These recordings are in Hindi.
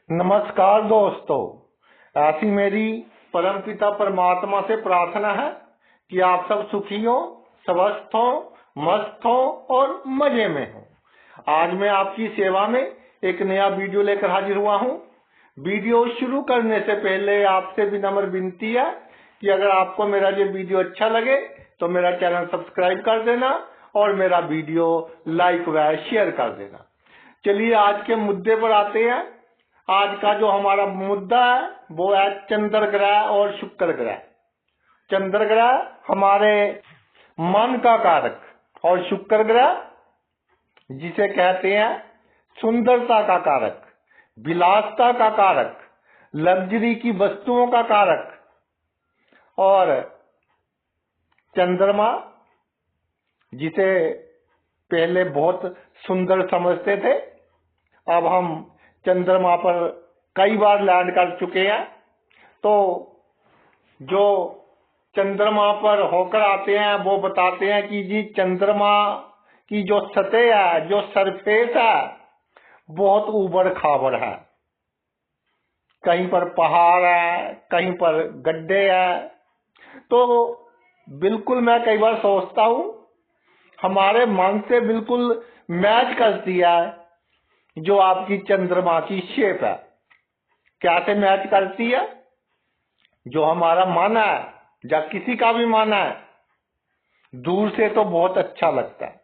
नमस्कार दोस्तों। ऐसी मेरी परमपिता परमात्मा से प्रार्थना है कि आप सब सुखी हो, स्वस्थ हो, मस्त हो और मजे में हो। आज मैं आपकी सेवा में एक नया वीडियो लेकर हाजिर हुआ हूँ। वीडियो शुरू करने से पहले आपसे विनम्र विनती है कि अगर आपको मेरा ये वीडियो अच्छा लगे तो मेरा चैनल सब्सक्राइब कर देना और मेरा वीडियो लाइक व शेयर कर देना। चलिए आज के मुद्दे पर आते हैं। आज का जो हमारा मुद्दा है वो है चंद्र ग्रह और शुक्र ग्रह। चंद्र ग्रह हमारे मन का कारक और शुक्र ग्रह जिसे कहते हैं सुंदरता का कारक, विलासता का कारक, लग्जरी की वस्तुओं का कारक। और चंद्रमा जिसे पहले बहुत सुंदर समझते थे, अब हम चंद्रमा पर कई बार लैंड कर चुके हैं। तो जो चंद्रमा पर होकर आते हैं वो बताते हैं कि जी चंद्रमा की जो सतह है, जो सरफेस है, बहुत ऊबड़ खाबड़ है। कहीं पर पहाड़ है, कहीं पर गड्ढे है। तो बिल्कुल मैं कई बार सोचता हूँ हमारे मन से बिल्कुल मैच करती है जो आपकी चंद्रमा की शेप है। कैसे मैच करती है? जो हमारा मन है या किसी का भी मन है, दूर से तो बहुत अच्छा लगता है,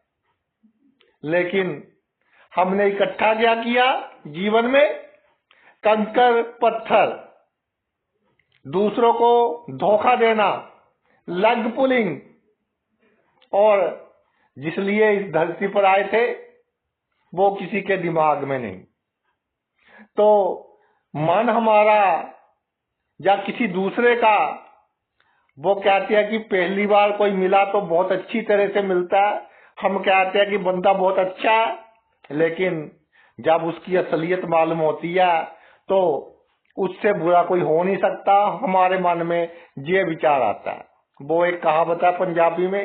लेकिन हमने इकट्ठा क्या किया जीवन में? कंकर पत्थर, दूसरों को धोखा देना, लेग पुलिंग। और जिसलिए इस धरती पर आए थे वो किसी के दिमाग में नहीं। तो मन हमारा या किसी दूसरे का, वो कहते हैं कि पहली बार कोई मिला तो बहुत अच्छी तरह से मिलता है। हम कहते हैं कि बंदा बहुत अच्छा है, लेकिन जब उसकी असलियत मालूम होती है तो उससे बुरा कोई हो नहीं सकता। हमारे मन में ये विचार आता है। वो एक कहावत है पंजाबी में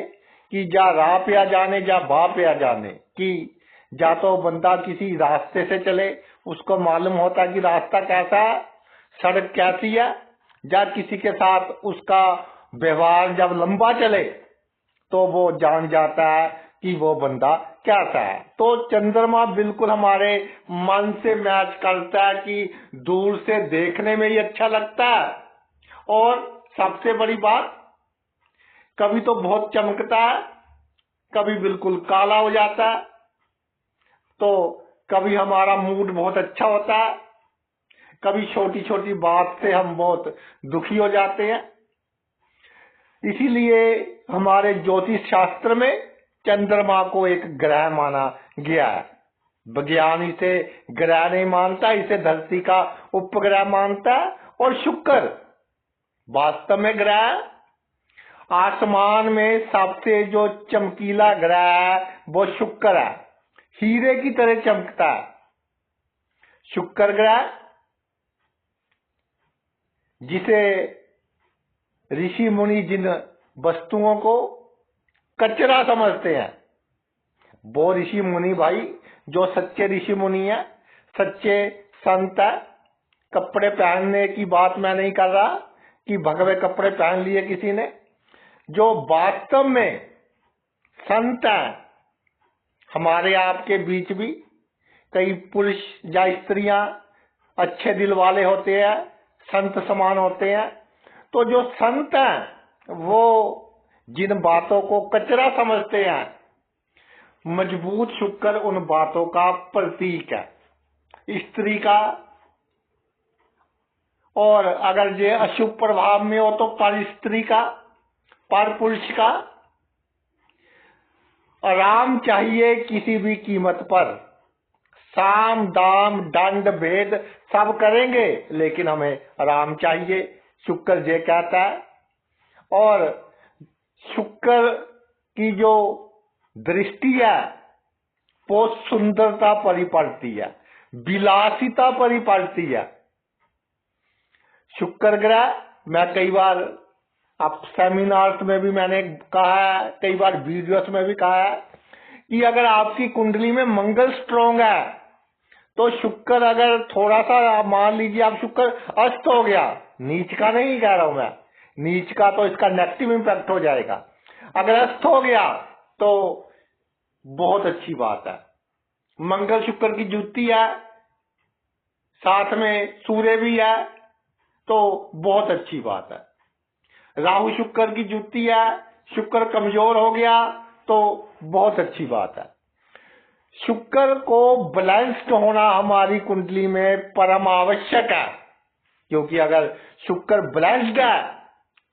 कि जा राह पे आ जाने जा बाह पे आ जाने, कि जा तो बंदा किसी रास्ते से चले, उसको मालूम होता कि रास्ता कैसा है, सड़क कैसी है, या किसी के साथ उसका व्यवहार जब लंबा चले तो वो जान जाता है कि वो बंदा कैसा है। तो चंद्रमा बिल्कुल हमारे मन से मैच करता है कि दूर से देखने में ही अच्छा लगता है। और सबसे बड़ी बात, कभी तो बहुत चमकता है, कभी बिल्कुल काला हो जाता है। तो कभी हमारा मूड बहुत अच्छा होता है, कभी छोटी छोटी बात से हम बहुत दुखी हो जाते हैं। इसीलिए हमारे ज्योतिष शास्त्र में चंद्रमा को एक ग्रह माना गया है। विज्ञान इसे ग्रह नहीं मानता, इसे धरती का उपग्रह मानता है। और शुक्र वास्तव में ग्रह है। आसमान में सबसे जो चमकीला ग्रह है वो शुक्र है, हीरे की तरह चमकता है शुक्र ग्रह, जिसे ऋषि मुनि जिन वस्तुओं को कचरा समझते हैं, वो ऋषि मुनि भाई जो सच्चे ऋषि मुनि है, सच्चे संत है। कपड़े पहनने की बात मैं नहीं कर रहा कि भगवे कपड़े पहन लिए किसी ने। जो वास्तव में संत है, हमारे आपके बीच भी कई पुरुष या स्त्रियां अच्छे दिल वाले होते हैं, संत समान होते हैं। तो जो संत हैं वो जिन बातों को कचरा समझते हैं, मजबूत शुक्र उन बातों का प्रतीक है, स्त्री का। और अगर ये अशुभ प्रभाव में हो तो पर स्त्री का, पर पुरुष का। आराम चाहिए किसी भी कीमत पर, साम दाम दंड भेद सब करेंगे, लेकिन हमें आराम चाहिए, शुक्र ये कहता है। और शुक्र की जो दृष्टि है वो सुंदरता परिपड़ती है, विलासिता परिपड़ती है। शुक्र ग्रह, मैं कई बार अब सेमिनार्स में भी मैंने कहा है, कई बार वीडियोस में भी कहा है कि अगर आपकी कुंडली में मंगल स्ट्रॉन्ग है तो शुक्र अगर थोड़ा सा मान लीजिए आप शुक्र अस्त हो गया, नीच का नहीं कह रहा हूं मैं, नीच का तो इसका नेगेटिव इंपैक्ट हो जाएगा, अगर अस्त हो गया तो बहुत अच्छी बात है। मंगल शुक्र की जुति है, साथ में सूर्य भी है, तो बहुत अच्छी बात है। राहु शुक्र की जुति है, शुक्र कमजोर हो गया तो बहुत अच्छी बात है। शुक्र को बैलेंस्ड होना हमारी कुंडली में परम आवश्यक है, क्योंकि अगर शुक्र बैलेंस्ड है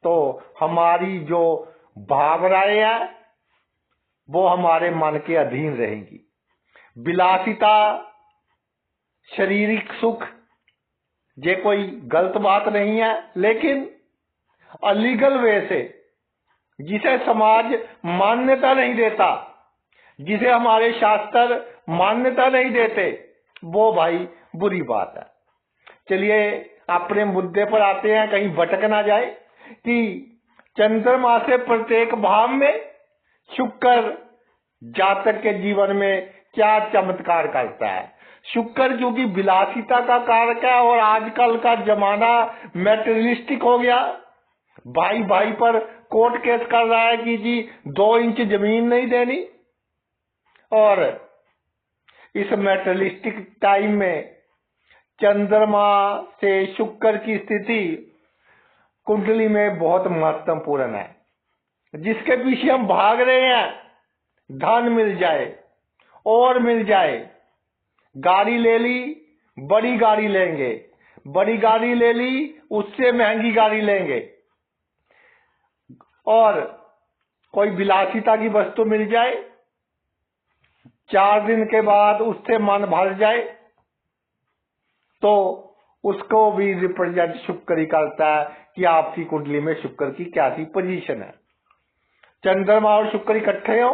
तो हमारी जो भावनाएं हैं वो हमारे मन के अधीन रहेंगी। विलासिता, शारीरिक सुख ये कोई गलत बात नहीं है, लेकिन अलीगल वे से, जिसे समाज मान्यता नहीं देता, जिसे हमारे शास्त्र मान्यता नहीं देते, वो भाई बुरी बात है। चलिए अपने मुद्दे पर आते हैं, कहीं भटक ना जाए कि चंद्रमा से प्रत्येक भाव में शुक्र जातक के जीवन में क्या चमत्कार करता है। शुक्र क्योंकि विलासिता का कारक है और आजकल का जमाना मैटेरियलिस्टिक हो गया, भाई भाई पर कोर्ट केस कर रहा है कि जी 2 इंच जमीन नहीं देनी, और इस मैटेरियलिस्टिक टाइम में चंद्रमा से शुक्र की स्थिति कुंडली में बहुत महत्वपूर्ण है, जिसके पीछे हम भाग रहे हैं। धन मिल जाए और मिल जाए, गाड़ी ले ली, बड़ी गाड़ी लेंगे, बड़ी गाड़ी ले ली, उससे महंगी गाड़ी लेंगे, और कोई विलासिता की वस्तु मिल जाए, 4 दिन के बाद उससे मन भर जाए, तो उसको भी रिप्रेजेंट शुक्र ही करता है कि आपकी कुंडली में शुक्र की क्या सी पोजीशन है। चंद्रमा और शुक्र इकट्ठे हो,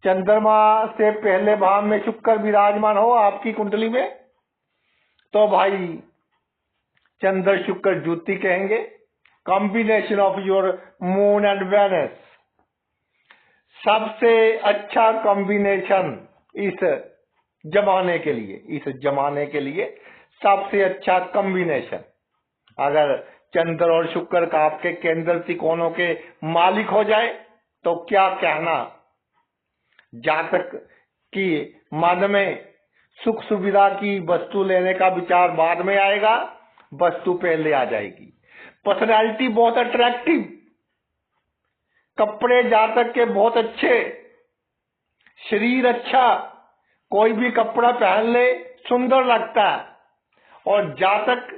चंद्रमा से पहले भाव में शुक्र विराजमान हो आपकी कुंडली में, तो भाई चंद्र शुक्र जुति कहेंगे, combination of your moon and Venus, सबसे अच्छा कॉम्बिनेशन इस जमाने के लिए, इस जमाने के लिए सबसे अच्छा कॉम्बिनेशन। अगर चंद्र और शुक्र का आपके केंद्र त्रिकोणों के मालिक हो जाए तो क्या कहना, जातक की मन में सुख सुविधा की वस्तु लेने का विचार बाद में आएगा, वस्तु पहले आ जाएगी। पर्सनैलिटी बहुत अट्रैक्टिव, कपड़े जातक के बहुत अच्छे, शरीर अच्छा, कोई भी कपड़ा पहन ले सुंदर लगता है, और जातक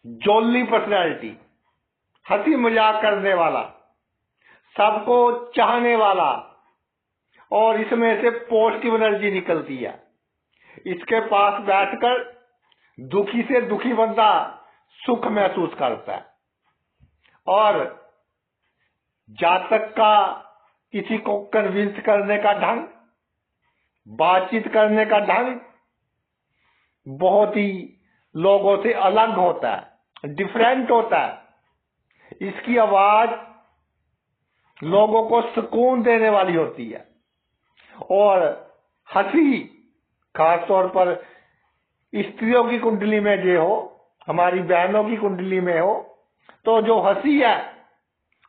जोली पर्सनैलिटी, हंसी मजाक करने वाला, सबको चाहने वाला, और इसमें से पॉजिटिव एनर्जी निकलती है। इसके पास बैठकर दुखी से दुखी बंदा सुख महसूस करता है, और जातक का किसी को कन्विंस करने का ढंग, बातचीत करने का ढंग बहुत ही लोगों से अलग होता है, डिफरेंट होता है। इसकी आवाज लोगों को सुकून देने वाली होती है, और हंसी खासतौर पर स्त्रियों की कुंडली में जो हो, हमारी बहनों की कुंडली में हो, तो जो हंसी है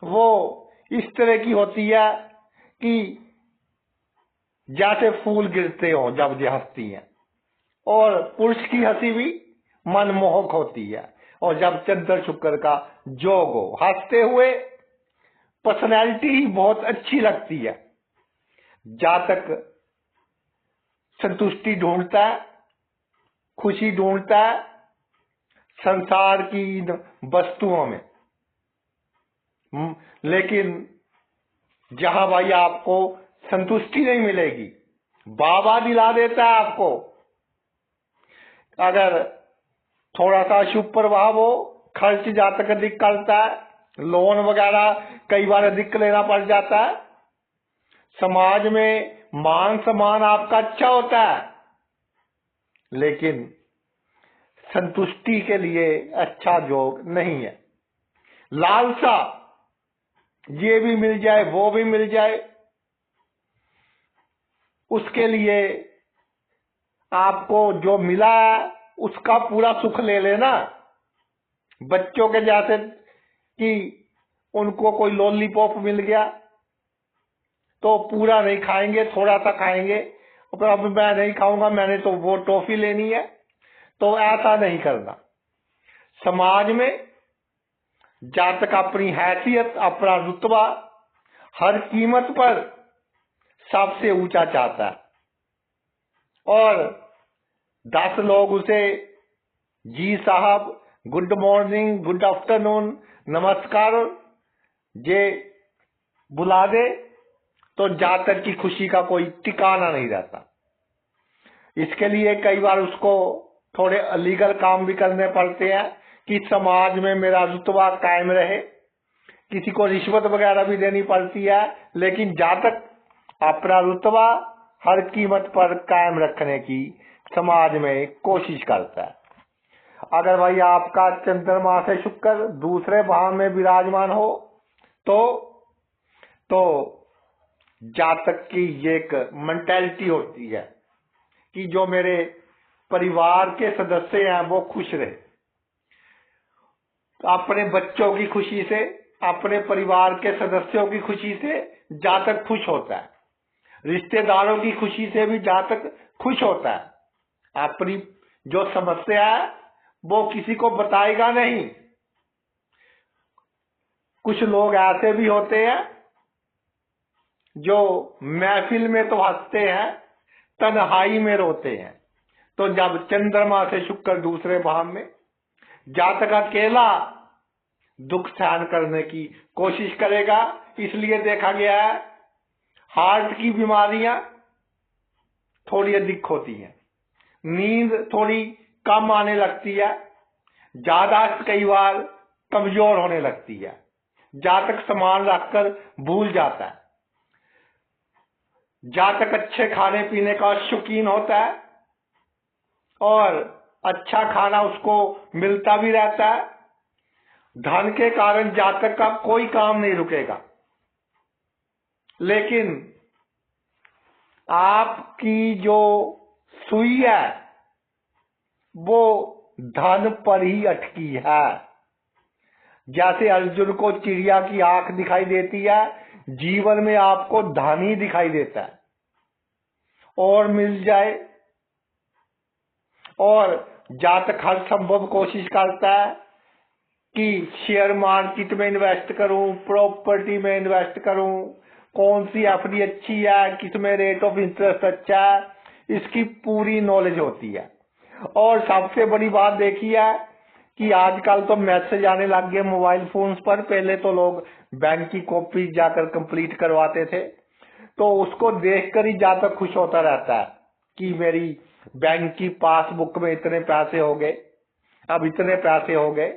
वो इस तरह की होती है कि जैसे फूल गिरते हो जब ये हंसती हैं, और पुरुष की हंसी भी मनमोहक होती है। और जब चंद्र शुक्र का जोग हो, हंसते हुए पर्सनैलिटी ही बहुत अच्छी लगती है। जातक संतुष्टि ढूंढता है, खुशी ढूंढता है संसार की इन वस्तुओं में, लेकिन जहां भाई आपको संतुष्टि नहीं मिलेगी, बाबा दिला देता है आपको। अगर थोड़ा सा शुभ प्रभाव हो, खर्च जातक अधिक करता है, लोन वगैरह कई बार अधिक लेना पड़ जाता है, समाज में मान सम्मान आपका अच्छा होता है, लेकिन संतुष्टि के लिए अच्छा योग नहीं है। लालसा, ये भी मिल जाए वो भी मिल जाए, उसके लिए आपको जो मिला है उसका पूरा सुख ले लेना। बच्चों के जैसे कि उनको कोई लॉलीपॉप मिल गया तो पूरा नहीं खाएंगे, थोड़ा सा खाएंगे, पर अब मैं नहीं खाऊंगा, मैंने तो वो टॉफी लेनी है। तो ऐसा नहीं करना। समाज में जब तक अपनी हैसियत, अपना रुतबा हर कीमत पर सबसे ऊंचा चाहता है, और 10 लोग उसे जी साहब, गुड मॉर्निंग, गुड आफ्टरनून, नमस्कार जे बुला दे तो जातक की खुशी का कोई ठिकाना नहीं रहता। इसके लिए कई बार उसको थोड़े अलीगल काम भी करने पड़ते हैं कि समाज में मेरा रुतबा कायम रहे। किसी को रिश्वत वगैरह भी देनी पड़ती है, लेकिन जातक अपना रुतबा हर कीमत पर कायम रखने की समाज में कोशिश करता है। अगर भाई आपका चंद्रमा से शुक्र दूसरे भाव में विराजमान हो तो जातक की ये एक मेंटालिटी होती है कि जो मेरे परिवार के सदस्य हैं वो खुश रहे। अपने बच्चों की खुशी से, अपने परिवार के सदस्यों की खुशी से जातक खुश होता है। रिश्तेदारों की खुशी से भी जातक खुश होता है। अपनी जो समस्या है वो किसी को बताएगा नहीं। कुछ लोग ऐसे भी होते हैं जो महफिल में तो हंसते हैं, तन्हाई में रोते हैं। तो जब चंद्रमा से शुक्र दूसरे भाव में, जातक अकेला दुख सहन करने की कोशिश करेगा। इसलिए देखा गया है हार्ट की बीमारियां थोड़ी अधिक होती हैं, नींद थोड़ी कम आने लगती है, याददाश्त कई बार कमजोर होने लगती है, जातक सामान रखकर भूल जाता है, जातक अच्छे खाने पीने का शौकीन होता है और अच्छा खाना उसको मिलता भी रहता है। धन के कारण जातक का कोई काम नहीं रुकेगा, लेकिन आपकी जो सुई है वो धन पर ही अटकी है। जैसे अर्जुन को चिड़िया की आंख दिखाई देती है, जीवन में आपको धन ही दिखाई देता है और मिल जाए। और जातक हर संभव कोशिश करता है कि शेयर मार्केट में इन्वेस्ट करूं, प्रॉपर्टी में इन्वेस्ट करूं, कौन सी एफडी अच्छी है, किसमें रेट ऑफ इंटरेस्ट अच्छा है, इसकी पूरी नॉलेज होती है। और सबसे बड़ी बात देखी है कि आजकल तो मैसेज आने लग गए मोबाइल फोन्स पर। पहले तो लोग बैंक की कॉपी जाकर कंप्लीट करवाते थे, तो उसको देखकर ही जातक खुश होता रहता है कि मेरी बैंक की पासबुक में इतने पैसे हो गए, अब इतने पैसे हो गए।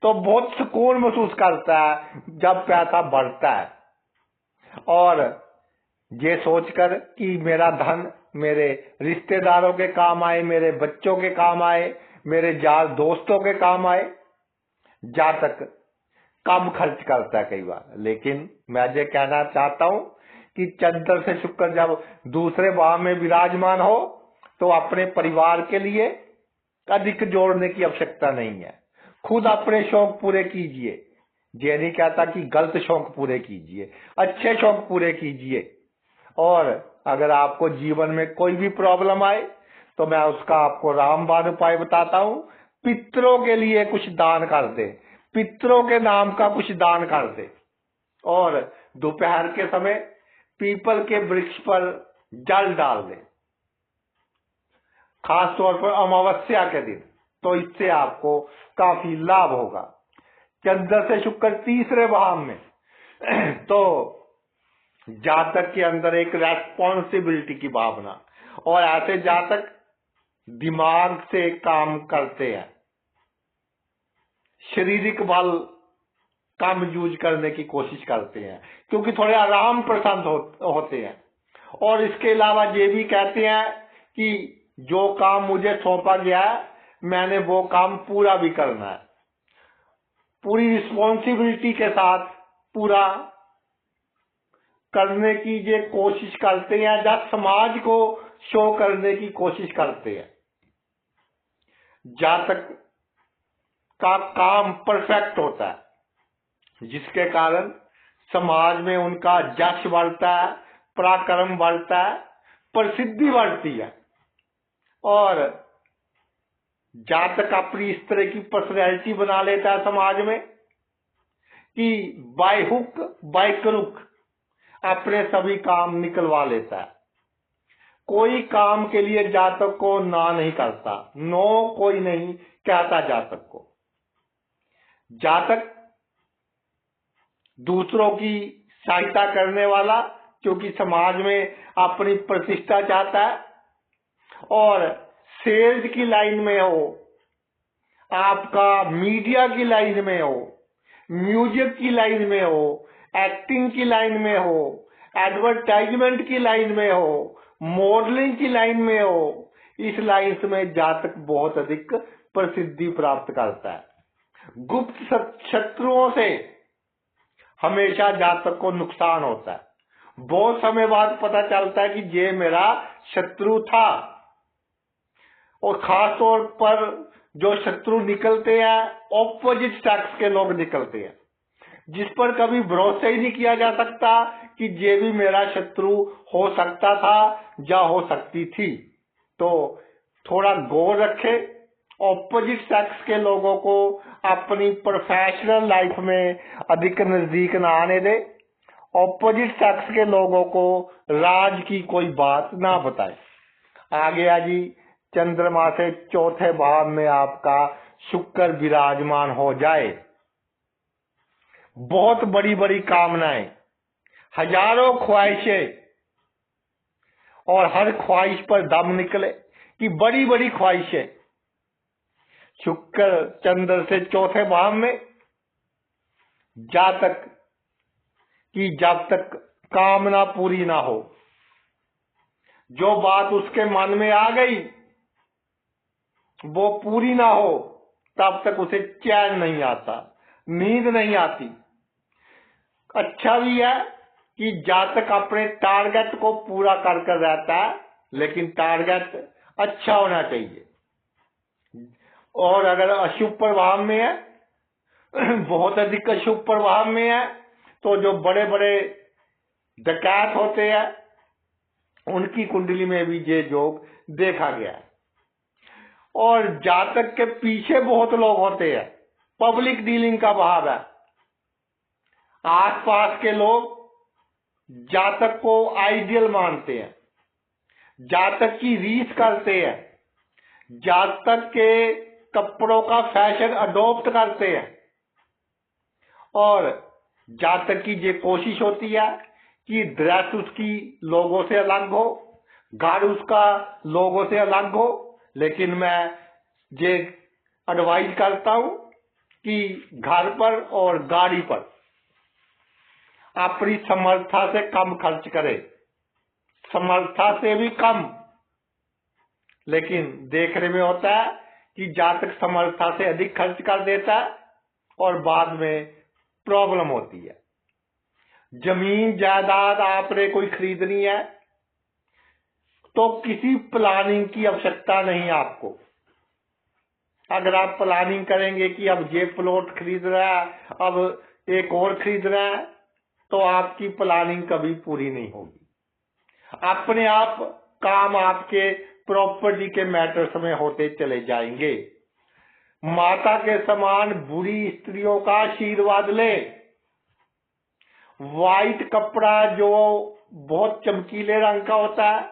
तो बहुत सुकून महसूस करता है जब पैसा बढ़ता है, और ये सोचकर कि मेरा धन मेरे रिश्तेदारों के काम आए, मेरे बच्चों के काम आए, मेरे यार दोस्तों के काम आए, जातक कम खर्च करता है कई बार। लेकिन मैं ये कहना चाहता हूं कि चंद्र से शुक्र जब दूसरे भाव में विराजमान हो तो अपने परिवार के लिए अधिक जोड़ने की आवश्यकता नहीं है। खुद अपने शौक पूरे कीजिए। ये नहीं कहता कि गलत शौक पूरे कीजिए, अच्छे शौक पूरे कीजिए। और अगर आपको जीवन में कोई भी प्रॉब्लम आए तो मैं उसका आपको रामबाण उपाय बताता हूं। पितरों के लिए कुछ दान कर दे, पितरों के नाम का कुछ दान कर दे, और दोपहर के समय पीपल के वृक्ष पर जल डाल दे, खास तौर पर अमावस्या के दिन। तो इससे आपको काफी लाभ होगा। चंद्र से शुक्र तीसरे भाव में तो जातक के अंदर एक रेस्पॉन्सिबिलिटी की भावना, और ऐसे जातक दिमाग से काम करते हैं, शारीरिक बल कम यूज करने की कोशिश करते हैं क्योंकि थोड़े आराम पसंद होते हैं। और इसके अलावा ये भी कहते हैं कि जो काम मुझे सौंपा गया है मैंने वो काम पूरा भी करना है, पूरी रिस्पॉन्सिबिलिटी के साथ पूरा करने की ये कोशिश करते हैं। जब समाज को शो करने की कोशिश करते हैं। जातक का काम परफेक्ट होता है, जिसके कारण समाज में उनका यश बढ़ता है, पराक्रम बढ़ता है, प्रसिद्धि बढ़ती है। और जातक अपनी इस तरह की पर्सनैलिटी बना लेता है समाज में कि बाय हुक बाय क्रुक अपने सभी काम निकलवा लेता है। कोई काम के लिए जातक को ना नहीं करता, नो कोई नहीं कहता जातक को। जातक दूसरों की सहायता करने वाला, क्योंकि समाज में अपनी प्रतिष्ठा चाहता है, और सेल्स की लाइन में हो, आपका मीडिया की लाइन में हो, म्यूजिक की लाइन में हो, एक्टिंग की लाइन में हो, एडवर्टाइजमेंट की लाइन में हो, मॉडलिंग की लाइन में हो, इस लाइन में जातक बहुत अधिक प्रसिद्धि प्राप्त करता है। गुप्त शत्रुओं से हमेशा जातक को नुकसान होता है। बहुत समय बाद पता चलता है कि ये मेरा शत्रु था। और खास तौर पर जो शत्रु निकलते हैं, ऑपोजिट सेक्स के लोग निकलते हैं, जिस पर कभी भरोसा ही नहीं किया जा सकता कि ये भी मेरा शत्रु हो सकता था या हो सकती थी। तो थोड़ा गौर रखें, ऑपोजिट सेक्स के लोगों को अपनी प्रोफेशनल लाइफ में अधिक नजदीक ना आने दे। ऑपोजिट सेक्स के लोगों को राज की कोई बात ना बताए। आ गया जी चंद्रमा से चौथे भाव में आपका शुक्र विराजमान हो जाए। बहुत बड़ी बड़ी कामनाएं, हजारों ख्वाहिशें, और हर ख्वाहिश पर दम निकले कि बड़ी बड़ी ख्वाहिशें। शुक्र चंद्र से चौथे भाव में जातक की जब तक कामना पूरी ना हो, जो बात उसके मन में आ गई वो पूरी ना हो, तब तक उसे चैन नहीं आता, नींद नहीं आती। अच्छा भी है कि जातक अपने टारगेट को पूरा कर रहता है, लेकिन टारगेट अच्छा होना चाहिए। और अगर अशुभ प्रभाव में है, बहुत अधिक अशुभ प्रभाव में है, तो जो बड़े बड़े डकैत होते हैं उनकी कुंडली में भी ये योग देखा गया है। और जातक के पीछे बहुत लोग होते हैं, पब्लिक डीलिंग का भाव है। आसपास के लोग जातक को आइडियल मानते हैं, जातक की रीस करते हैं, जातक के कपड़ों का फैशन अडॉप्ट करते हैं, और जातक की ये कोशिश होती है कि ड्रेस उसकी लोगों से अलग हो, घर उसका लोगों से अलग हो। लेकिन मैं ये एडवाइज करता हूं कि घर पर और गाड़ी पर अपनी समर्था से कम खर्च करे, समर्था से भी कम। लेकिन देखने में होता है कि जातक समर्था से अधिक खर्च कर देता है और बाद में प्रॉब्लम होती है। जमीन जायदाद आपने कोई खरीदनी है तो किसी प्लानिंग की आवश्यकता नहीं आपको। अगर आप प्लानिंग करेंगे कि अब ये प्लॉट खरीद रहा है, अब एक और खरीद रहा है, तो आपकी प्लानिंग कभी पूरी नहीं होगी। अपने आप काम आपके प्रॉपर्टी के मैटर्स में होते चले जाएंगे। माता के समान बुरी स्त्रियों का आशीर्वाद ले। व्हाइट कपड़ा जो बहुत चमकीले रंग का होता है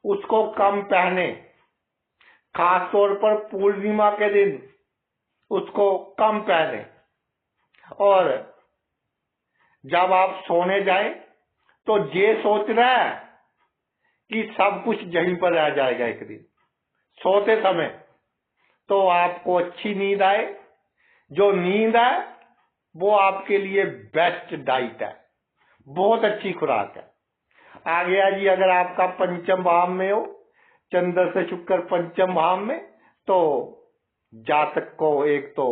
उसको कम पहने, खास तौर पर पूर्णिमा के दिन उसको कम पहने। और जब आप सोने जाए तो ये सोच रहा है कि सब कुछ यहीं पर रह जाएगा एक दिन। सोते समय तो आपको अच्छी नींद आए। जो नींद है वो आपके लिए बेस्ट डाइट है, बहुत अच्छी खुराक है। आ गया जी अगर आपका पंचम भाव में हो, चंद्र से शुक्र पंचम भाव में, तो जातक को एक तो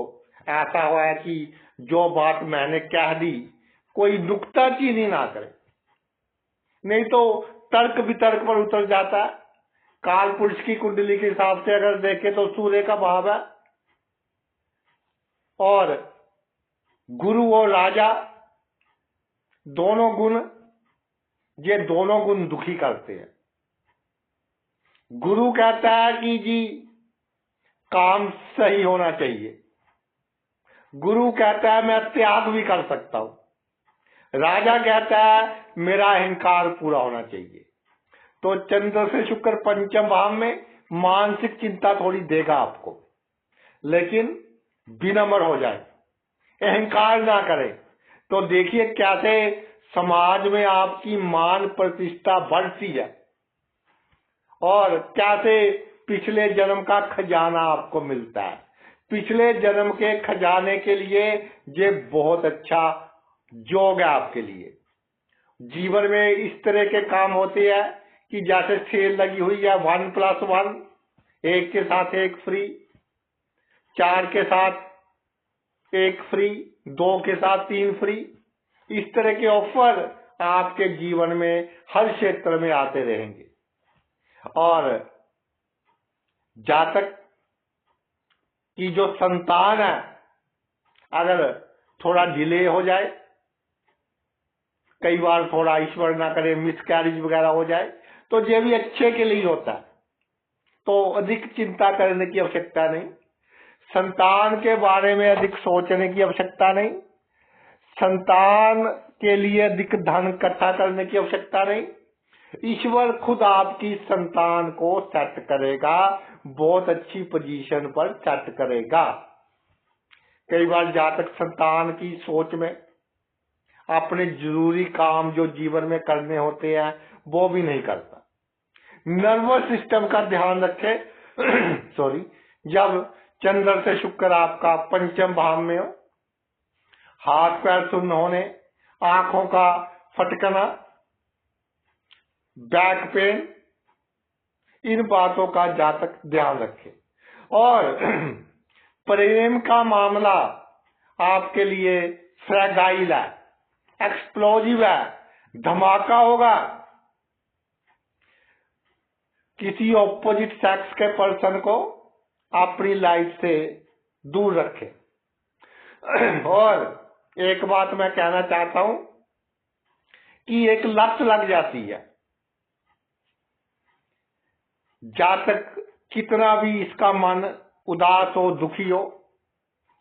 ऐसा हुआ है कि जो बात मैंने कह दी कोई नुक्ताचीनी ना करे, नहीं तो तर्क वितर्क पर उतर जाता है। काल पुरुष की कुंडली के हिसाब से अगर देखें तो सूर्य का भाव है, और गुरु और राजा दोनों गुण, ये दोनों गुण दुखी करते हैं। गुरु कहता है कि जी काम सही होना चाहिए, गुरु कहता है मैं त्याग भी कर सकता हूं, राजा कहता है मेरा अहंकार पूरा होना चाहिए। तो चंद्र से शुक्र पंचम भाव में मानसिक चिंता थोड़ी देगा आपको, लेकिन विनम्र हो जाए, अहंकार ना करे। तो देखिए कैसे समाज में आपकी मान प्रतिष्ठा बढ़ती है, और कैसे पिछले जन्म का खजाना आपको मिलता है। पिछले जन्म के खजाने के लिए ये बहुत अच्छा योग है आपके लिए। जीवन में इस तरह के काम होते हैं कि जैसे सेल लगी हुई है 1+1, एक के साथ एक फ्री, 4 के साथ एक फ्री, 2 के साथ 3 फ्री। इस तरह के ऑफर आपके जीवन में हर क्षेत्र में आते रहेंगे। और जातक की जो संतान है, अगर थोड़ा डिले हो जाए, कई बार थोड़ा ईश्वर ना करे मिसकैरेज वगैरह हो जाए, तो ये भी अच्छे के लिए होता है, तो अधिक चिंता करने की आवश्यकता नहीं, संतान के बारे में अधिक सोचने की आवश्यकता नहीं, संतान के लिए अधिक धन इकट्ठा करने की आवश्यकता नहीं। ईश्वर खुद आपकी संतान को सेट करेगा, बहुत अच्छी पोजीशन पर सेट करेगा। कई बार जातक संतान की सोच में अपने जरूरी काम जो जीवन में करने होते हैं वो भी नहीं करता। नर्वस सिस्टम का ध्यान रखें सॉरी, जब चंद्र से शुक्र आपका पंचम भाव में हो, हाथ पैर सुन्न होने, आंखों का फटकना, बैक पेन, इन बातों का जातक ध्यान रखे। और प्रेम का मामला आपके लिए फ्रैगाइल है, एक्सप्लोजिव है, धमाका होगा। किसी ऑपोजिट सेक्स के पर्सन को अपनी लाइफ से दूर रखें। और एक बात मैं कहना चाहता हूं कि एक लत लग जाती है। जातक कितना भी इसका मन उदास हो, दुखी हो,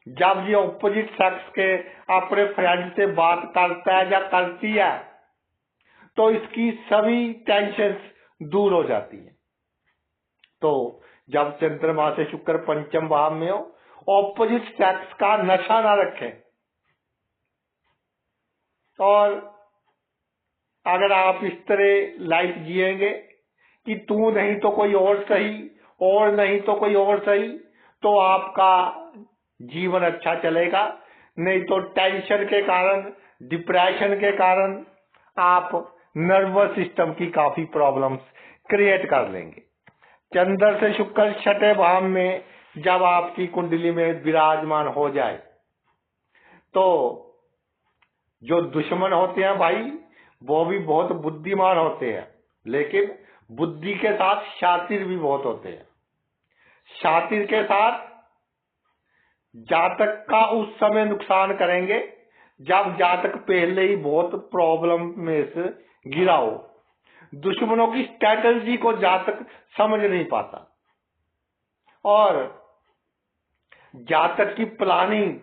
जब ये ऑपोजिट सेक्स के अपने फ्रेंड से बात करता है या करती है, तो इसकी सभी टेंशन दूर हो जाती है। तो जब चंद्रमा से शुक्र पंचम भाव में हो, ऑपोजिट सेक्स का नशा ना रखें। और अगर आप इस तरह लाइफ जिएंगे कि तू नहीं तो कोई और सही, और नहीं तो कोई और सही, तो आपका जीवन अच्छा चलेगा। नहीं तो टेंशन के कारण, डिप्रेशन के कारण आप नर्वस सिस्टम की काफी प्रॉब्लम्स क्रिएट कर लेंगे। चंद्र से शुक्र छठे भाव में जब आपकी कुंडली में विराजमान हो जाए, तो जो दुश्मन होते हैं भाई, वो भी बहुत बुद्धिमान होते हैं, लेकिन बुद्धि के साथ शातिर भी बहुत होते हैं। शातिर के साथ जातक का उस समय नुकसान करेंगे जब जातक पहले ही बहुत प्रॉब्लम में से गिरा हो। दुश्मनों की स्ट्रैटेजी को जातक समझ नहीं पाता, और जातक की प्लानिंग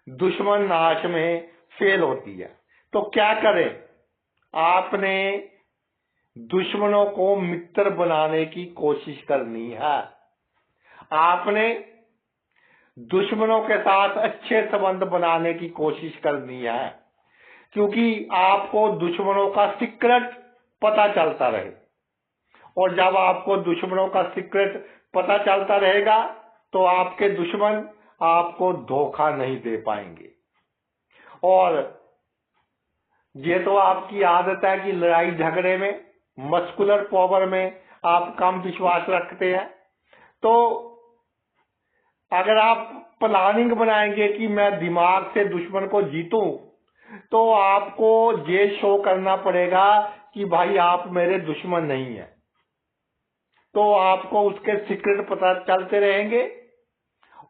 दुश्मन नाश में फेल होती है। तो क्या करें? आपने दुश्मनों को मित्र बनाने की कोशिश करनी है। आपने दुश्मनों के साथ अच्छे संबंध बनाने की कोशिश करनी है, क्योंकि आपको दुश्मनों का सीक्रेट पता चलता रहे। और जब आपको दुश्मनों का सीक्रेट पता चलता रहेगा, तो आपके दुश्मन आपको धोखा नहीं दे पाएंगे। और ये तो आपकी आदत है कि लड़ाई झगड़े में, मस्कुलर पावर में आप कम विश्वास रखते हैं। तो अगर आप प्लानिंग बनाएंगे कि मैं दिमाग से दुश्मन को जीतूं, तो आपको ये शो करना पड़ेगा कि भाई आप मेरे दुश्मन नहीं है, तो आपको उसके सीक्रेट पता चलते रहेंगे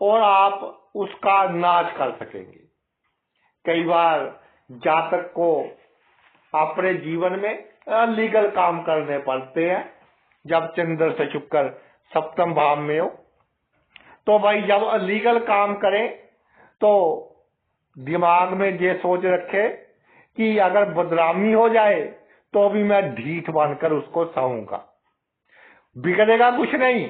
और आप उसका नाश कर सकेंगे। कई बार जातक को अपने जीवन में अलीगल काम करने पड़ते हैं जब चंद्र से शुक्र सप्तम भाव में हो। तो भाई जब अलीगल काम करें तो दिमाग में ये सोच रखे कि अगर बदनामी हो जाए तो भी मैं ढीठ बनकर उसको सहूंगा, बिगड़ेगा कुछ नहीं,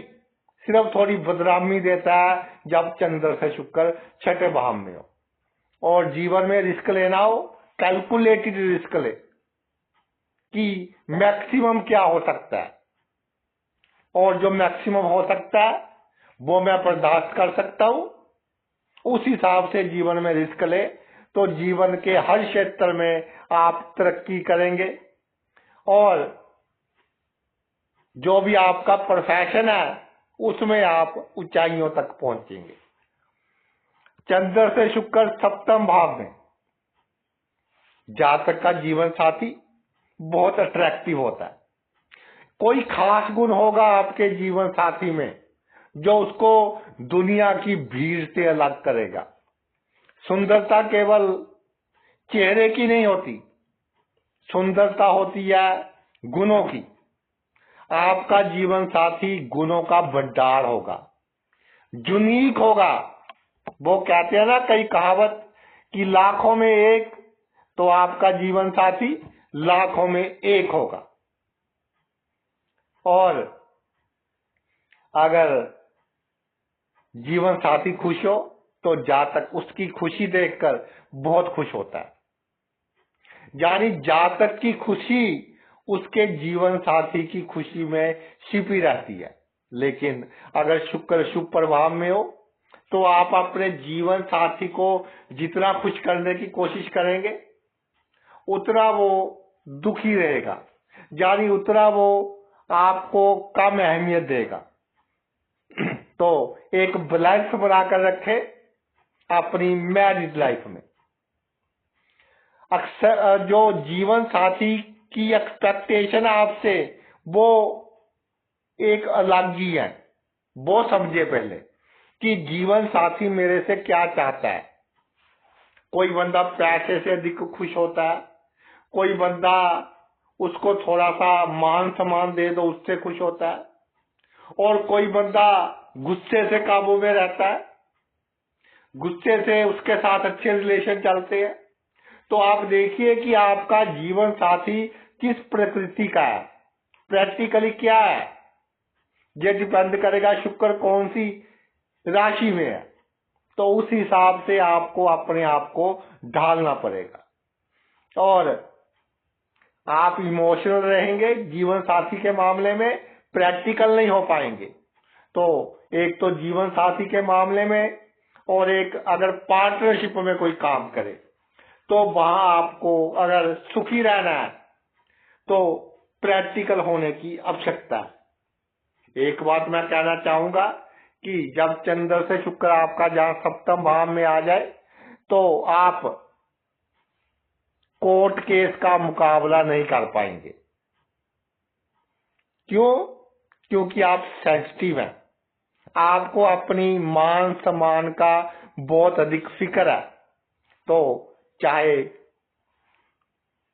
सिर्फ थोड़ी बदनामी देता है जब चंद्र से शुक्र छठे भाव में हो। और जीवन में रिस्क लेना हो, कैलकुलेटेड रिस्क ले कि मैक्सिमम क्या हो सकता है, और जो मैक्सिमम हो सकता है वो मैं बर्दाश्त कर सकता हूं, उस हिसाब से जीवन में रिस्क ले तो जीवन के हर क्षेत्र में आप तरक्की करेंगे और जो भी आपका प्रोफेशन है उसमें आप ऊंचाइयों तक पहुंचेंगे। चंद्र से शुक्र सप्तम भाव में जातक का जीवन साथी बहुत अट्रैक्टिव होता है। कोई खास गुण होगा आपके जीवन साथी में जो उसको दुनिया की भीड़ से अलग करेगा। सुंदरता केवल चेहरे की नहीं होती, सुंदरता होती है गुणों की। आपका जीवन साथी गुणों का भंडार होगा, यूनिक होगा। वो कहते हैं ना कई कहावत कि लाखों में एक, तो आपका जीवन साथी लाखों में एक होगा। और अगर जीवन साथी खुश हो तो जातक उसकी खुशी देखकर बहुत खुश होता है, यानी जातक की खुशी उसके जीवन साथी की खुशी में छिपी रहती है। लेकिन अगर शुक्र शुभ प्रभाव में हो तो आप अपने जीवन साथी को जितना खुश करने की कोशिश करेंगे उतना वो दुखी रहेगा, यानी उतना वो आपको कम अहमियत देगा। तो एक बैलेंस बनाकर रखे अपनी मैरिज लाइफ में। अक्सर जो जीवन साथी की एक्सपेक्टेशन आपसे वो एक अलग ही है। वो समझे पहले कि जीवन साथी मेरे से क्या चाहता है। कोई बंदा पैसे से अधिक खुश होता है, कोई बंदा उसको थोड़ा सा मान सम्मान दे दो उससे खुश होता है, और कोई बंदा गुस्से से काबू में रहता है, गुस्से से उसके साथ अच्छे रिलेशन चलते हैं। तो आप देखिए कि आपका जीवन साथी किस प्रकृति का है, प्रैक्टिकली क्या है, ये डिपेंड करेगा शुक्र कौन सी राशि में है। तो उस हिसाब से आपको अपने आप को ढालना पड़ेगा। और आप इमोशनल रहेंगे जीवन साथी के मामले में, प्रैक्टिकल नहीं हो पाएंगे। तो एक तो जीवन साथी के मामले में, और एक अगर पार्टनरशिप में कोई काम करे तो वहां आपको अगर सुखी रहना है तो प्रैक्टिकल होने की आवश्यकता है। एक बात मैं कहना चाहूंगा कि जब चंद्र से शुक्र आपका जहां सप्तम भाव में आ जाए तो आप कोर्ट केस का मुकाबला नहीं कर पाएंगे। क्यों? क्योंकि आप सेंसिटिव हैं, आपको अपनी मान सम्मान का बहुत अधिक फिक्र है। तो चाहे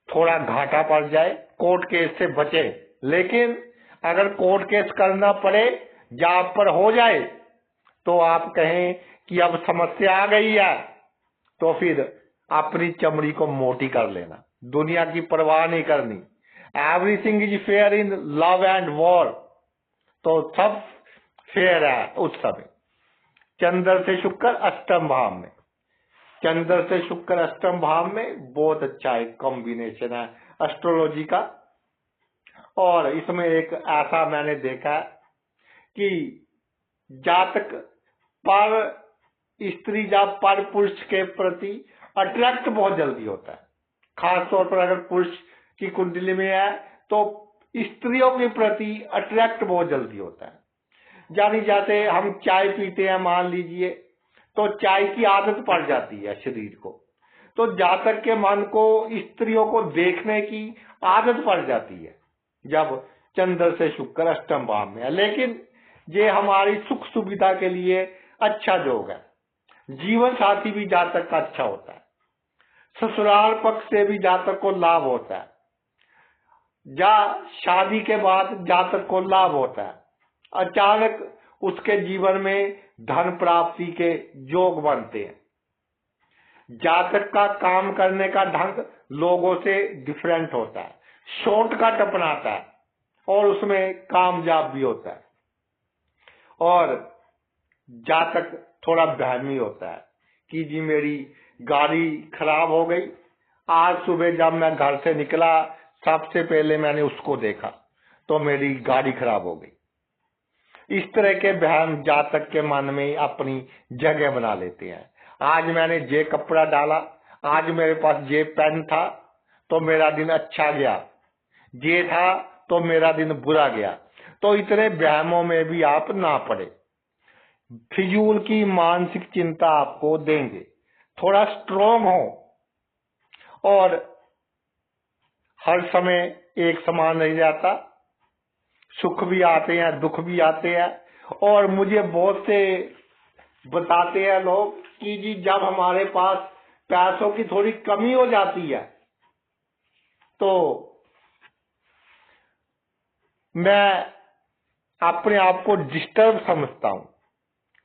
थोड़ा घाटा पड़ जाए, कोर्ट केस से बचे, लेकिन अगर कोर्ट केस करना पड़े या आप पर हो जाए तो आप कहें कि अब समस्या आ गई है, तो फिर अपनी चमड़ी को मोटी कर लेना, दुनिया की परवाह नहीं करनी। Everything is fair in love and war, तो सब फेयर है उस समय। चंद्र से शुक्र अष्टम भाव में, चंद्र से शुक्र अष्टम भाव में बहुत अच्छा एक कॉम्बिनेशन है एस्ट्रोलॉजी का। और इसमें एक ऐसा मैंने देखा कि जातक पर स्त्री या पर पुरुष के प्रति अट्रैक्ट बहुत जल्दी होता है। खास तौर पर अगर पुरुष की कुंडली में है तो स्त्रियों के प्रति अट्रैक्ट बहुत जल्दी होता है। यानी जैसे हम चाय पीते हैं मान लीजिए, तो चाय की आदत पड़ जाती है शरीर को, तो जातक के मन को स्त्रियों को देखने की आदत पड़ जाती है जब चंद्र से शुक्र अष्टम भाव में है। लेकिन ये हमारी सुख सुविधा के लिए अच्छा योग है। जीवन साथी भी जातक का अच्छा होता है, ससुराल पक्ष से भी जातक को लाभ होता है, या शादी के बाद जातक को लाभ होता है। अचानक उसके जीवन में धन प्राप्ति के योग बनते हैं। जातक का काम करने का ढंग लोगों से डिफरेंट होता है, शॉर्टकट अपनाता है और उसमें कामयाब भी होता है। और जातक थोड़ा बहमी होता है कि जी मेरी गाड़ी खराब हो गई, आज सुबह जब मैं घर से निकला सबसे पहले मैंने उसको देखा तो मेरी गाड़ी खराब हो गई। इस तरह के बहम जातक के मन में अपनी जगह बना लेते हैं। आज मैंने ये कपड़ा डाला, आज मेरे पास ये पेन था तो मेरा दिन अच्छा गया, ये था तो मेरा दिन बुरा गया। तो इतने बहमों में भी आप ना पड़े, फिजूल की मानसिक चिंता आपको देंगे। थोड़ा स्ट्रोंग हो और हर समय एक समान नहीं जाता, सुख भी आते हैं दुख भी आते हैं। और मुझे बहुत से बताते हैं लोग कि जी जब हमारे पास पैसों की थोड़ी कमी हो जाती है तो मैं अपने आप को डिस्टर्ब समझता हूं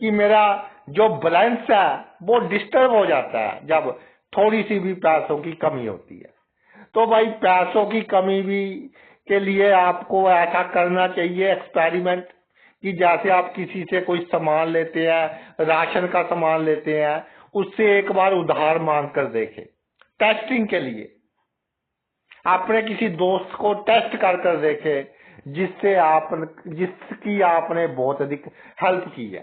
कि मेरा जो बैलेंस है वो डिस्टर्ब हो जाता है जब थोड़ी सी भी पैसों की कमी होती है। तो भाई पैसों की कमी भी के लिए आपको ऐसा करना चाहिए एक्सपेरिमेंट कि जैसे आप किसी से कोई सामान लेते हैं, राशन का सामान लेते हैं, उससे एक बार उधार मांग कर देखें टेस्टिंग के लिए। अपने किसी दोस्त को टेस्ट कर देखें जिसकी आपने बहुत अधिक हेल्प की है,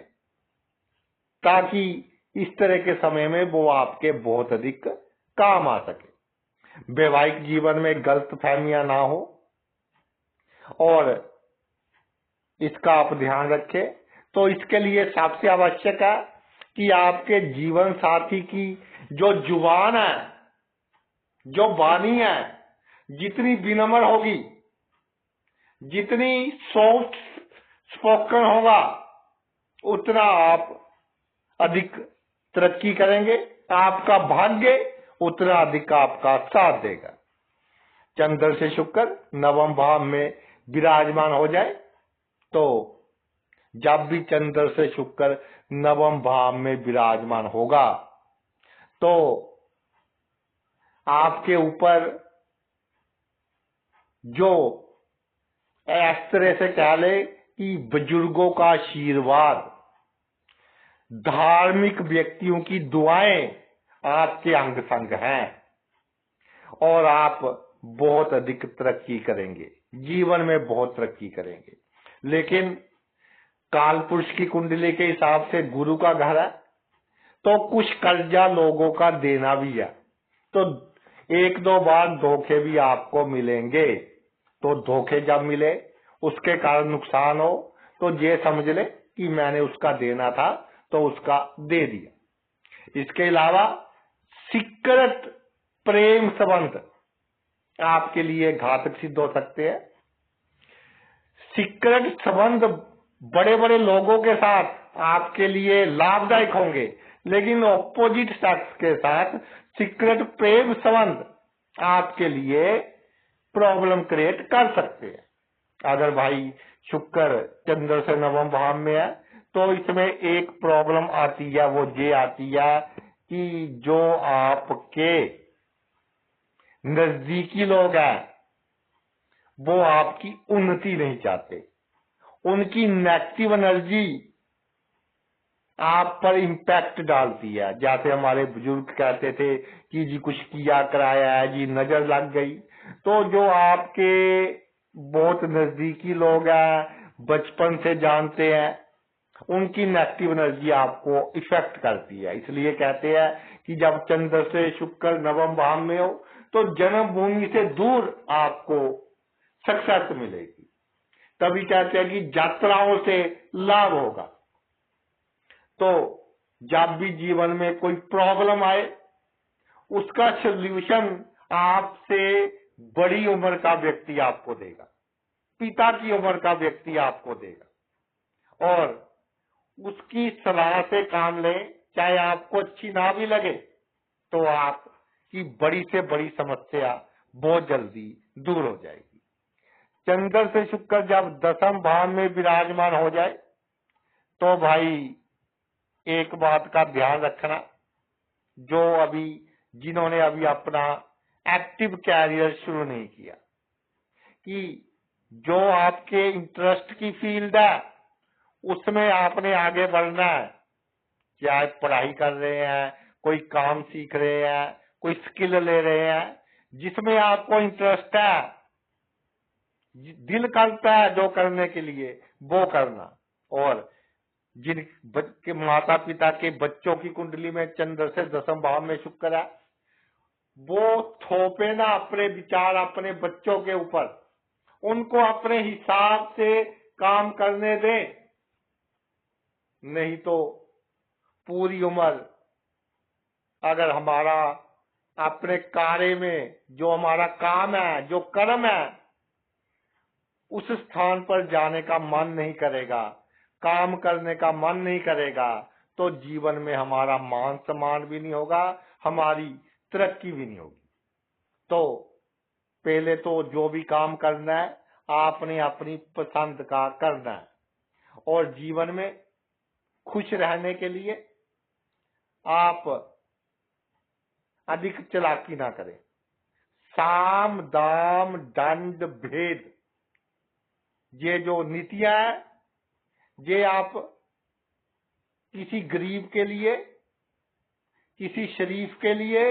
ताकि इस तरह के समय में वो आपके बहुत अधिक काम आ सके। वैवाहिक जीवन में गलत फहमियां ना हो और इसका आप ध्यान रखें। तो इसके लिए सबसे आवश्यक है कि आपके जीवन साथी की जो जुबान है, जो वाणी है, जितनी विनम्र होगी, जितनी सॉफ्ट स्पोकन होगा, उतना आप अधिक तरक्की करेंगे। आपका भाग्य उतना अधिक आपका साथ देगा। चंद्र से शुक्र नवम भाव में विराजमान हो जाए तो जब भी चंद्र से शुक्र नवम भाव में विराजमान होगा तो आपके ऊपर जो इस तरह से कह ले कि बुजुर्गों का आशीर्वाद, धार्मिक व्यक्तियों की दुआएं आपके अंग संग हैं और आप बहुत अधिक तरक्की करेंगे, जीवन में बहुत तरक्की करेंगे। लेकिन काल पुरुष की कुंडली के हिसाब से गुरु का घर है तो कुछ कर्जा लोगों का देना भी है, तो एक दो बार धोखे भी आपको मिलेंगे। तो धोखे जब मिले उसके कारण नुकसान हो तो ये समझ ले कि मैंने उसका देना था तो उसका दे दिया। इसके अलावा सीक्रेट प्रेम संबंध आपके लिए घातक सिद्ध हो सकते हैं। सीक्रेट संबंध बड़े बड़े लोगों के साथ आपके लिए लाभदायक होंगे, लेकिन ऑपोजिट सेक्स के साथ सीक्रेट प्रेम संबंध आपके लिए प्रॉब्लम क्रिएट कर सकते हैं। अगर भाई शुक्र चंद्र से नवम भाव में है तो इसमें एक प्रॉब्लम आती है, वो ये आती है कि जो आपके नजदीकी लोग हैं वो आपकी उन्नति नहीं चाहते, उनकी नेगेटिव एनर्जी आप पर इम्पैक्ट डालती है। जैसे हमारे बुजुर्ग कहते थे कि जी कुछ किया कराया है जी, नजर लग गई। तो जो आपके बहुत नजदीकी लोग हैं, बचपन से जानते हैं, उनकी नेगेटिव एनर्जी आपको इफेक्ट करती है। इसलिए कहते हैं कि जब चंद्र से शुक्र नवम भाव में हो तो जन्मभूमि से दूर आपको सक्सेस मिलेगी। तभी कहते हैं कि यात्राओं से लाभ होगा। तो जब भी जीवन में कोई प्रॉब्लम आए उसका सॉल्यूशन आपसे बड़ी उम्र का व्यक्ति आपको देगा, पिता की उम्र का व्यक्ति आपको देगा। और उसकी सलाह से काम लें, चाहे आपको अच्छी ना भी लगे, तो आपकी बड़ी से बड़ी समस्या बहुत जल्दी दूर हो जाएगी। चंद्र से शुक्र जब दसम भाव में विराजमान हो जाए तो भाई एक बात का ध्यान रखना, जिन्होंने अभी अपना एक्टिव कैरियर शुरू नहीं किया, कि जो आपके इंटरेस्ट की फील्ड है उसमें आपने आगे बढ़ना है। चाहे पढ़ाई कर रहे हैं, कोई काम सीख रहे हैं, कोई स्किल ले रहे हैं, जिसमें आपको इंटरेस्ट है, दिल करता है जो करने के लिए वो करना। और जिन के माता पिता के बच्चों की कुंडली में चंद्र से दसम भाव में शुक्र है, वो थोपे ना अपने विचार अपने बच्चों के ऊपर, उनको अपने हिसाब से काम करने दें, नहीं तो पूरी उम्र अगर हमारा अपने कार्य में जो हमारा काम है, जो कर्म है, उस स्थान पर जाने का मन नहीं करेगा, काम करने का मन नहीं करेगा, तो जीवन में हमारा मान सम्मान भी नहीं होगा, हमारी तरक्की भी नहीं होगी। तो पहले तो जो भी काम करना है आपने अपनी पसंद का करना है, और जीवन में खुश रहने के लिए आप अधिक चालाकी ना करें। साम दाम दंड भेद, ये जो नीतियां है, ये आप किसी गरीब के लिए, किसी शरीफ के लिए,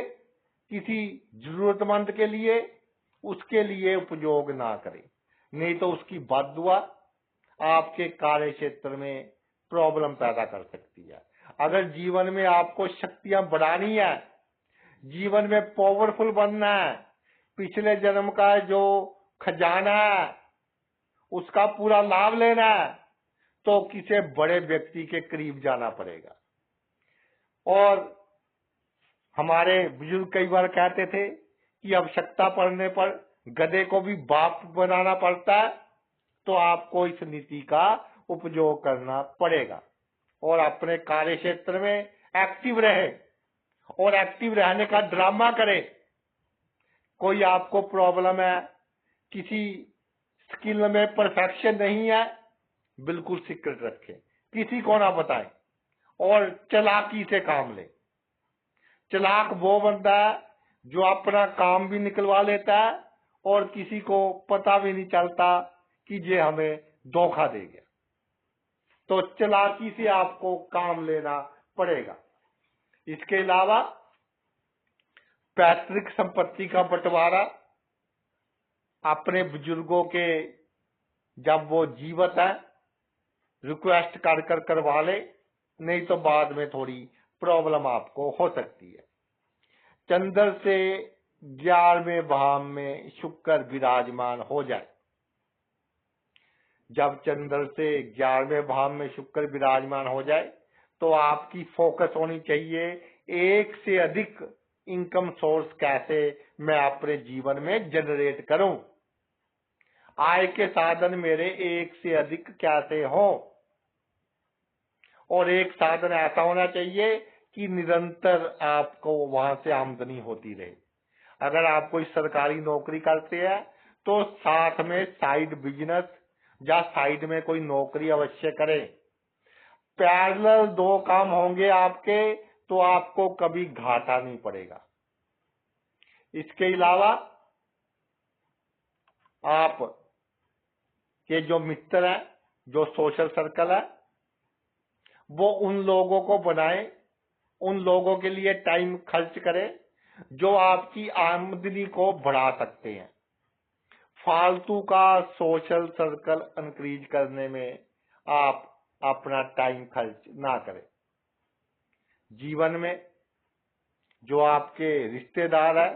किसी जरूरतमंद के लिए, उसके लिए उपयोग ना करें, नहीं तो उसकी बददुआ आपके कार्य क्षेत्र में प्रॉब्लम पैदा कर सकती है। अगर जीवन में आपको शक्तियां बढ़ानी है, जीवन में पावरफुल बनना है, पिछले जन्म का जो खजाना है उसका पूरा लाभ लेना है, तो किसी बड़े व्यक्ति के करीब जाना पड़ेगा। और हमारे बुजुर्ग कई बार कहते थे कि आवश्यकता पड़ने पर गधे को भी बाप बनाना पड़ता है, तो आपको इस नीति का उपयोग करना पड़ेगा और अपने कार्य क्षेत्र में एक्टिव रहे, और एक्टिव रहने का ड्रामा करे। कोई आपको प्रॉब्लम है, किसी स्किल में परफेक्शन नहीं है, बिल्कुल सीक्रेट रखें, किसी को ना बताएं, और चालाकी से काम लें। चालाक वो बंदा है जो अपना काम भी निकलवा लेता है और किसी को पता भी नहीं चलता कि ये हमें धोखा दे गया। तो चालाकी से आपको काम लेना पड़ेगा। इसके अलावा पैतृक संपत्ति का बंटवारा अपने बुजुर्गों के, जब वो जीवित है, रिक्वेस्ट कर करवा ले, नहीं तो बाद में थोड़ी प्रॉब्लम आपको हो सकती है। चंद्र से 11वें भाव में शुक्र विराजमान हो जाए, जब चंद्र से 11वें भाव में शुक्र विराजमान हो जाए तो आपकी फोकस होनी चाहिए एक से अधिक इनकम सोर्स कैसे मैं अपने जीवन में जनरेट करूं, आय के साधन मेरे एक से अधिक कैसे हो, और एक साधन ऐसा होना चाहिए कि निरंतर आपको वहां से आमदनी होती रहे। अगर आप कोई सरकारी नौकरी करते हैं तो साथ में साइड बिजनेस या साइड में कोई नौकरी अवश्य करें। पैरेलल 2 काम होंगे आपके, तो आपको कभी घाटा नहीं पड़ेगा। इसके अलावा आप के जो मित्र है, जो सोशल सर्कल है, वो उन लोगों को बनाएं, उन लोगों के लिए टाइम खर्च करें जो आपकी आमदनी को बढ़ा सकते हैं। फालतू का सोशल सर्कल इंक्रीज करने में आप अपना टाइम खर्च ना करें। जीवन में जो आपके रिश्तेदार है,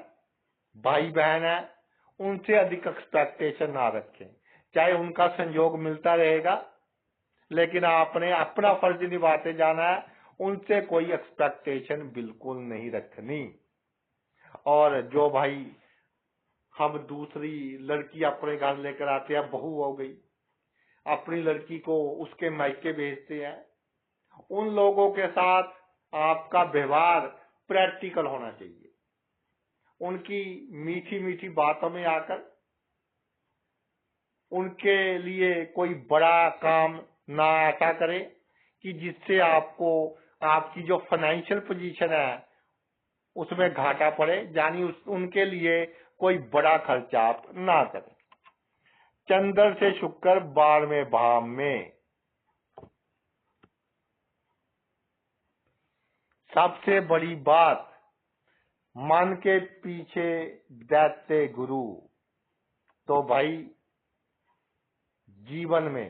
भाई बहन है, उनसे अधिक एक्सपेक्टेशन ना रखें। चाहे उनका संयोग मिलता रहेगा, लेकिन आपने अपना फर्ज निभाते जाना है, उनसे कोई एक्सपेक्टेशन बिल्कुल नहीं रखनी। और जो भाई हम दूसरी लड़की अपने घर लेकर आते हैं, बहू हो गई, अपनी लड़की को उसके मायके भेजते हैं, उन लोगों के साथ आपका व्यवहार प्रैक्टिकल होना चाहिए। उनकी मीठी मीठी बातों में आकर उनके लिए कोई बड़ा काम ना ऐसा करे कि जिससे आपको आपकी जो फाइनेंशियल पोजीशन है उसमें घाटा पड़े, यानी उनके लिए कोई बड़ा खर्चा आप ना करें। चंद्र से शुक्र 12वें भाव में, सबसे बड़ी बात, मन के पीछे दैत्य गुरु। तो भाई जीवन में,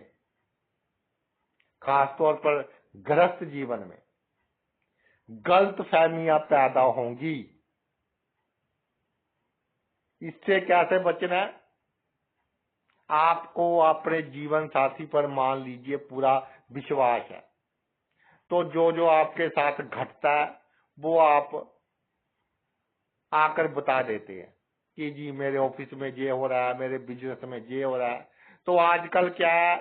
खासतौर पर गृहस्थ जीवन में गलत फहमियां पैदा होंगी। इससे कैसे बचना है? आपको अपने जीवन साथी पर मान लीजिए पूरा विश्वास है, तो जो जो आपके साथ घटता है वो आप आकर बता देते हैं कि जी मेरे ऑफिस में ये हो रहा है, मेरे बिजनेस में ये हो रहा है। तो आजकल क्या है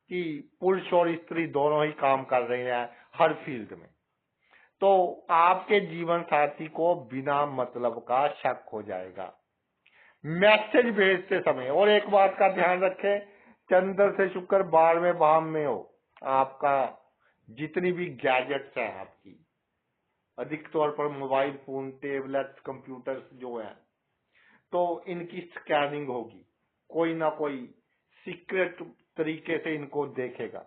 कि पुरुष और स्त्री दोनों ही काम कर रहे हैं हर फील्ड में, तो आपके जीवन साथी को बिना मतलब का शक हो जाएगा मैसेज भेजते समय। और एक बात का ध्यान रखें, चंद्र से शुक्र 12वें भाव में हो, आपका जितनी भी गैजेट्स हैं आपकी, अधिक तौर पर मोबाइल फोन, टेबलेट, कंप्यूटर्स जो है, तो इनकी स्कैनिंग होगी, कोई ना कोई सीक्रेट तरीके से इनको देखेगा।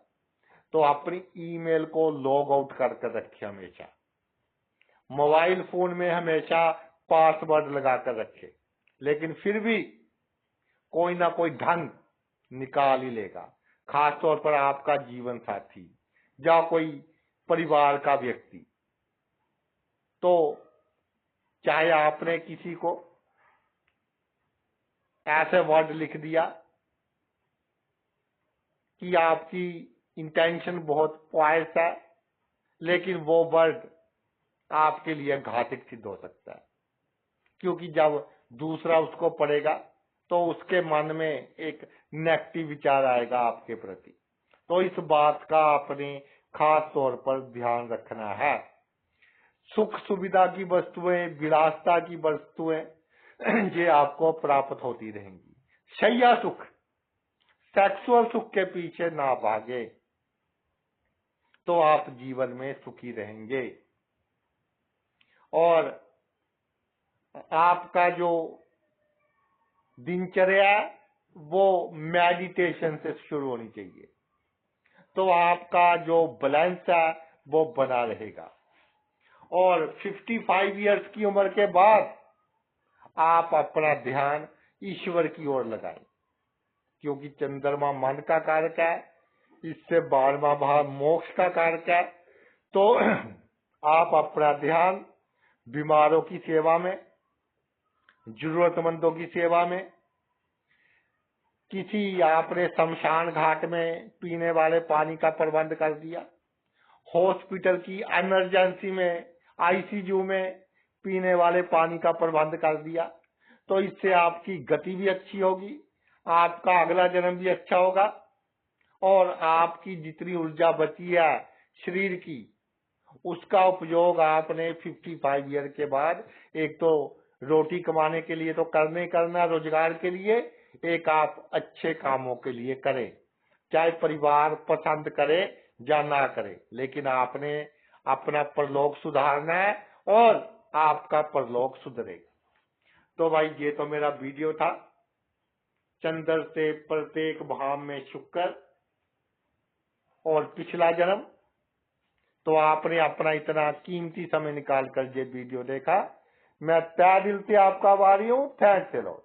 तो अपनी ईमेल को लॉग आउट करके रखे हमेशा, मोबाइल फोन में हमेशा पासवर्ड लगाकर रखे, लेकिन फिर भी कोई ना कोई ढंग निकाल ही लेगा, खासतौर पर आपका जीवन साथी या कोई परिवार का व्यक्ति। तो चाहे आपने किसी को ऐसे वर्ड लिख दिया कि आपकी इंटेंशन बहुत पॉइस है, लेकिन वो वर्ड आपके लिए घातक सिद्ध हो सकता है, क्योंकि जब दूसरा उसको पढ़ेगा तो उसके मन में एक नेगेटिव विचार आएगा आपके प्रति। तो इस बात का आपने खास तौर पर ध्यान रखना है। सुख सुविधा की वस्तुएं, विलासता की वस्तुएं ये आपको प्राप्त होती रहेंगी। शैया सुख, सेक्सुअल सुख के पीछे ना भागे, तो आप जीवन में सुखी रहेंगे। और आपका जो दिनचर्या है वो मेडिटेशन से शुरू होनी चाहिए, तो आपका जो बैलेंस है वो बना रहेगा। और 55 इयर्स की उम्र के बाद आप अपना ध्यान ईश्वर की ओर लगाएं, क्योंकि चंद्रमा मन का कारक है, इससे 12वां भाव मोक्ष का कारक है। तो आप अपना ध्यान बीमारों की सेवा में, जरूरतमंदों की सेवा में, किसी आपने शमशान घाट में पीने वाले पानी का प्रबंध कर दिया, हॉस्पिटल की इमरजेंसी में, आईसीयू में पीने वाले पानी का प्रबंध कर दिया, तो इससे आपकी गति भी अच्छी होगी, आपका अगला जन्म भी अच्छा होगा, और आपकी जितनी ऊर्जा बची है शरीर की, उसका उपयोग आपने 55 ईयर के बाद एक तो रोटी कमाने के लिए तो करना, रोजगार के लिए, एक आप अच्छे कामों के लिए करें, चाहे परिवार पसंद करे या ना करे, लेकिन आपने अपना परलोक सुधारना है और आपका परलोक सुधरेगा। तो भाई ये तो मेरा वीडियो था, चंद्र से प्रत्येक भाव में शुक्र और पिछला जन्म। तो आपने अपना इतना कीमती समय निकाल कर ये वीडियो देखा, मैं तहे दिल से आपका आभारी हूँ। Thanks a lot.